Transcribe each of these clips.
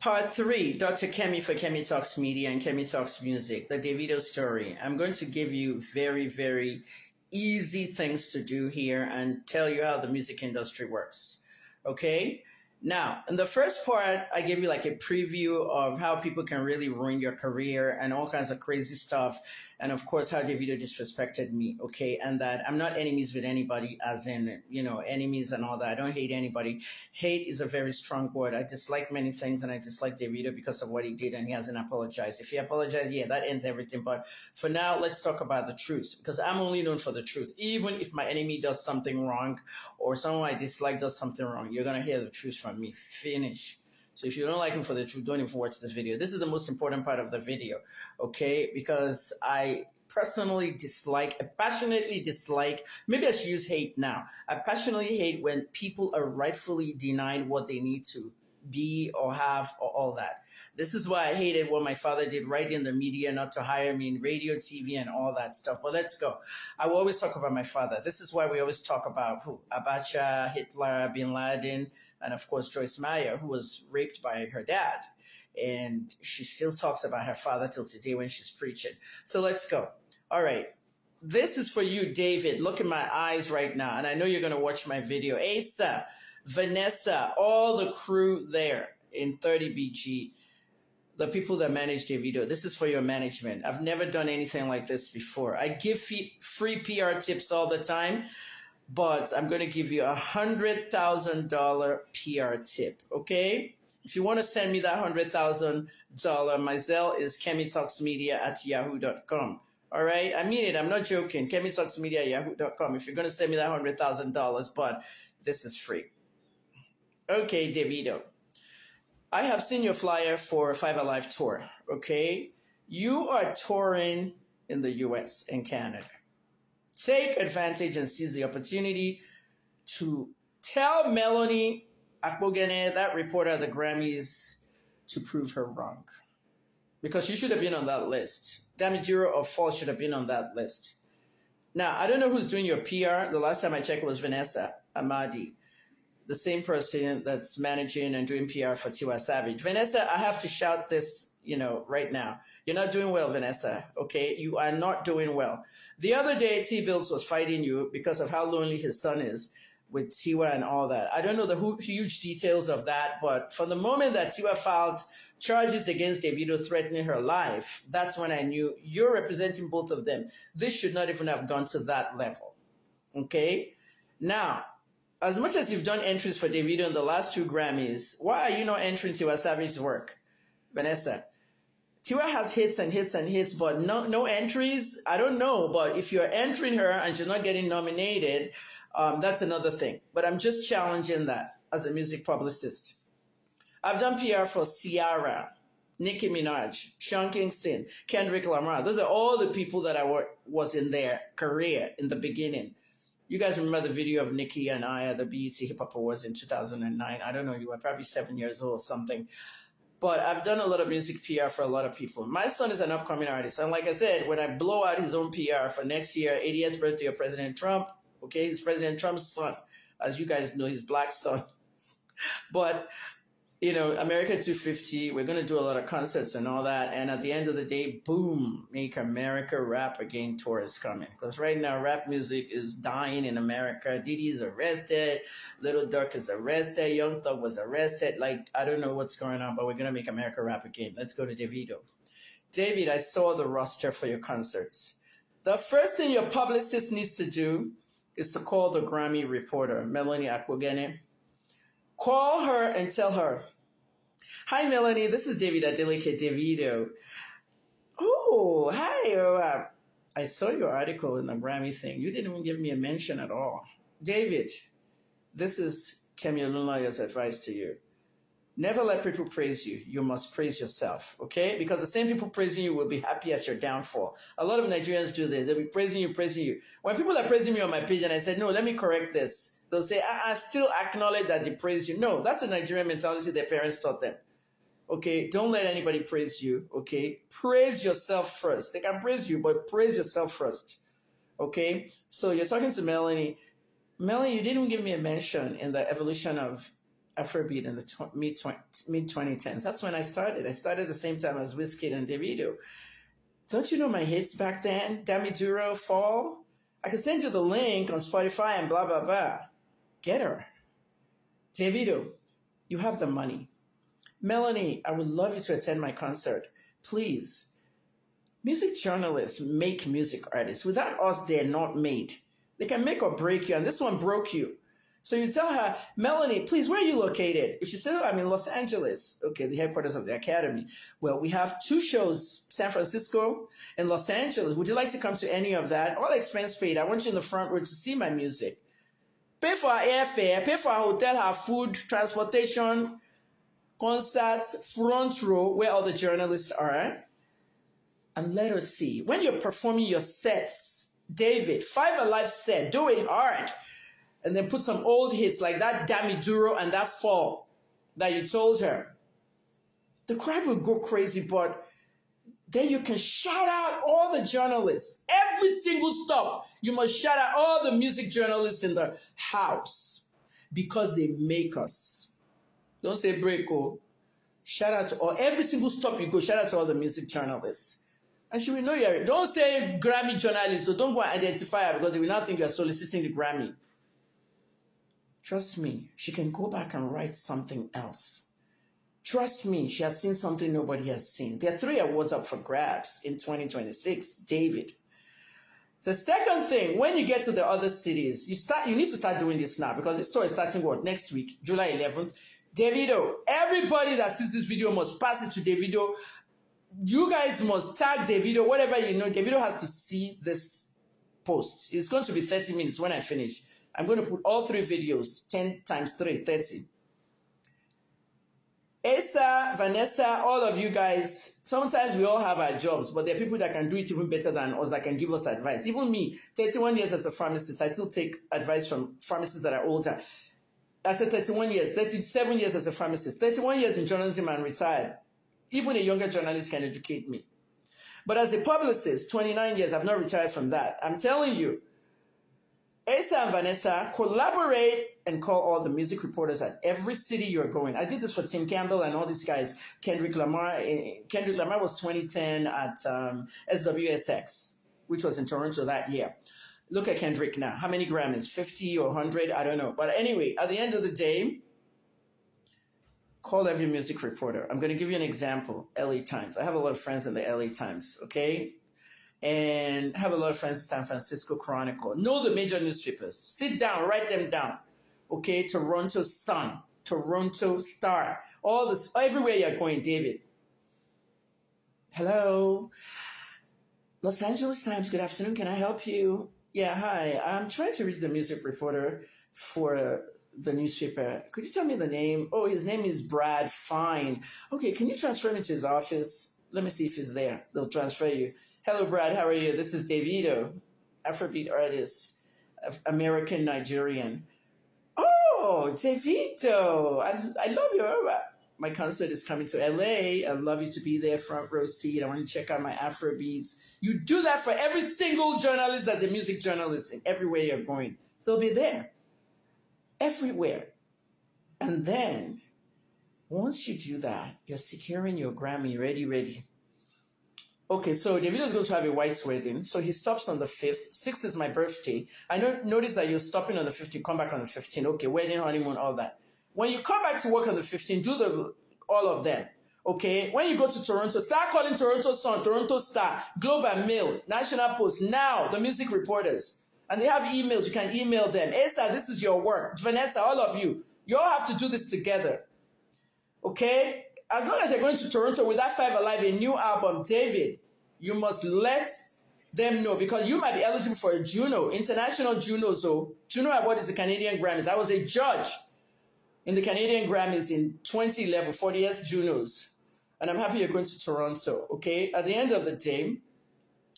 Part 3, Dr. Kemi for Kemi Talks Media and Kemi Talks Music, the Davido story. I'm going to give you very, very easy things to do here and tell you how the music industry works. Okay? Now, in the first part, I gave you like a preview of how people can really ruin your career and all kinds of crazy stuff. And of course, how Davido disrespected me. Okay. And that I'm not enemies with anybody, as in, enemies and all that. I don't hate anybody. Hate is a very strong word. I dislike many things and I dislike Davido because of what he did and he hasn't apologized. If he apologized, yeah, that ends everything. But for now, let's talk about the truth because I'm only known for the truth. Even if my enemy does something wrong or someone I dislike does something wrong, you're going to hear the truth from me. Finish. So if you don't like him for the truth, don't even watch this video. This is the most important part of the video, okay? Because I personally passionately dislike, maybe I should use hate now. I passionately hate when people are rightfully denied what they need to be or have or all that. This is why I hated what my father did right in the media, not to hire me in radio, TV, and all that stuff. But let's go. I will always talk about my father. This is why we always talk about Abacha, Hitler, Bin Laden, and of course, Joyce Meyer, who was raped by her dad. And she still talks about her father till today when she's preaching. So let's go. All right. This is for you, David. Look in my eyes right now. And I know you're going to watch my video. Asa, Vanessa, all the crew there in 30BG, the people that manage Davido. This is for your management. I've never done anything like this before. I give free PR tips all the time. But I'm going to give you $100,000 PR tip, okay? If you want to send me that $100,000, my Zelle is kemitalksmedia@yahoo.com. All right? I mean it. I'm not joking. kemitalksmedia@yahoo.com. If you're going to send me that $100,000, but this is free. Okay, Davido. I have seen your flyer for Five Alive tour, okay? You are touring in the US and Canada. Take advantage and seize the opportunity to tell Melanie Akpogene, that reporter at the Grammys, to prove her wrong. Because she should have been on that list. Damijiro or Fall should have been on that list. Now, I don't know who's doing your PR. The last time I checked was Vanessa Amadi, the same person that's managing and doing PR for Tiwa Savage. Vanessa, I have to shout this, right now. You're not doing well, Vanessa, okay? You are not doing well. The other day, T-Bills was fighting you because of how lonely his son is with Tiwa and all that. I don't know the huge details of that, but from the moment that Tiwa filed charges against Davido threatening her life, that's when I knew you're representing both of them. This should not even have gone to that level, okay? Now, as much as you've done entries for Davido in the last 2 Grammys, why are you not entering Tiwa Savage's work, Vanessa? Tiwa has hits and hits and hits, but no entries. I don't know, but if you're entering her and she's not getting nominated, that's another thing. But I'm just challenging that as a music publicist. I've done PR for Ciara, Nicki Minaj, Sean Kingston, Kendrick Lamar. Those are all the people that I was in their career in the beginning. You guys remember the video of Nicki and I at the BET Hip Hop Awards in 2009. I don't know, you were probably 7 years old or something. But I've done a lot of music PR for a lot of people. My son is an upcoming artist. And like I said, when I blow out his own PR for next year, 80th birthday of President Trump, okay, he's President Trump's son. As you guys know, his black son. But, America 250, we're going to do a lot of concerts and all that. And at the end of the day, boom, Make America Rap Again tour is coming. Because right now, rap music is dying in America. Didi's arrested. Little Durk is arrested. Young Thug was arrested. I don't know what's going on, but we're going to make America rap again. Let's go to Davido. David, I saw the roster for your concerts. The first thing your publicist needs to do is to call the Grammy reporter, Melanie Akpogene. Call her and tell her, "Hi, Melanie, this is David Adeleke Davido. Oh, hi. I saw your article in the Grammy thing. You didn't even give me a mention at all. David, this is Kemi Olunloyo's advice to you. Never let people praise you. You must praise yourself, okay? Because the same people praising you will be happy at your downfall. A lot of Nigerians do this. They'll be praising you, praising you. When people are praising me on my page and I said, no, let me correct this, they'll say, I still acknowledge that they praise you. No, that's a Nigerian mentality their parents taught them. Okay, don't let anybody praise you, okay? Praise yourself first. They can praise you, but praise yourself first, okay? So you're talking to Melanie. Melanie, you didn't give me a mention in the evolution of Afrobeat in the mid 2010s. That's when I started. I started the same time as Wizkid and Davido. Don't you know my hits back then? Davido, Fall. I can send you the link on Spotify and blah, blah, blah. Get her. Davido, you have the money. Melanie, I would love you to attend my concert. Please. Music journalists make music artists. Without us, they're not made. They can make or break you, and this one broke you. So you tell her, Melanie, please, where are you located? If she says, oh, I'm in Los Angeles, okay, the headquarters of the Academy. Well, we have 2 shows, San Francisco and Los Angeles. Would you like to come to any of that? All expense paid. I want you in the front row to see my music. Pay for our airfare, pay for our hotel, our food, transportation, concerts, front row, where all the journalists are. And let us see. When you're performing your sets, David, 5 Alive set, do it hard. And then put some old hits like that Davido and that Fall that you told her. The crowd will go crazy, but then you can shout out all the journalists. Every single stop, you must shout out all the music journalists in the house because they make us. Don't say break, oh. Shout out to all, every single stop you go, shout out to all the music journalists. And she will know you're, don't say Grammy journalists, so don't go and identify her because they will not think you're soliciting the Grammy. Trust me, she can go back and write something else. Trust me, she has seen something nobody has seen. There are 3 awards up for grabs in 2026. David. The second thing, when you get to the other cities, you need to start doing this now because the tour is starting next week, July 11th. Davido, everybody that sees this video must pass it to Davido. You guys must tag Davido, whatever you know. Davido has to see this post. It's going to be 30 minutes when I finish. I'm going to put all 3 videos, 10 times 3, 30. Asa, Vanessa, all of you guys, sometimes we all have our jobs, but there are people that can do it even better than us, that can give us advice. Even me, 31 years as a pharmacist, I still take advice from pharmacists that are older. I said 31 years, 37 years as a pharmacist, 31 years in journalism and retired. Even a younger journalist can educate me. But as a publicist, 29 years, I've not retired from that. I'm telling you, Asa and Vanessa, collaborate and call all the music reporters at every city you're going. I did this for Tim Campbell and all these guys. Kendrick Lamar was 2010 at SWSX, which was in Toronto that year. Look at Kendrick now. How many Grammys? 50 or 100? I don't know. But anyway, at the end of the day, call every music reporter. I'm going to give you an example. LA Times. I have a lot of friends in the LA Times, okay? And have a lot of friends in San Francisco Chronicle. Know the major newspapers. Sit down, write them down. Okay, Toronto Sun, Toronto Star, all this, everywhere you're going, David. Hello. Los Angeles Times, good afternoon. Can I help you? Yeah, hi. I'm trying to reach the music reporter for the newspaper. Could you tell me the name? Oh, his name is Brad. Fine. Okay, can you transfer me to his office? Let me see if he's there. They'll transfer you. Hello, Brad. How are you? This is Davido, Afrobeat artist, American Nigerian. Oh, Davido. I love you. My concert is coming to LA. I'd love you to be there, front row seat. I want to check out my Afrobeats. You do that for every single journalist that's a music journalist in everywhere you're going. They'll be there. Everywhere. And then, once you do that, you're securing your Grammy. Ready. Okay, so Davido is going to have a white wedding. So he stops on the 5th. 6th is my birthday. I notice that you're stopping on the 5th. You come back on the 15th. Okay, wedding, honeymoon, all that. When you come back to work on the 15th, do all of them. Okay? When you go to Toronto, start calling Toronto Sun, Toronto Star, Globe and Mail, National Post. Now, the music reporters. And they have emails. You can email them. Asa, this is your work. Vanessa, all of you. You all have to do this together. Okay? As long as you're going to Toronto with that 5 Alive, a new album, David, you must let them know because you might be eligible for a Juno, international Juno. So Juno Award is the Canadian Grammys. I was a judge in the Canadian Grammys in 2011, 40th Junos. And I'm happy you're going to Toronto, okay? At the end of the day,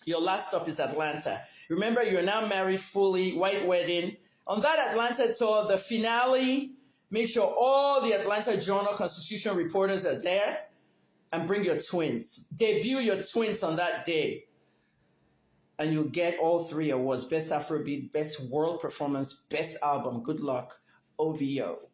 your last stop is Atlanta. Remember, you're now married fully, white wedding. On that Atlanta tour, the finale, make sure all the Atlanta Journal-Constitution reporters are there and bring your twins. Debut your twins on that day. And you'll get all 3 awards. Best Afrobeat, Best World Performance, Best Album. Good luck. OBO.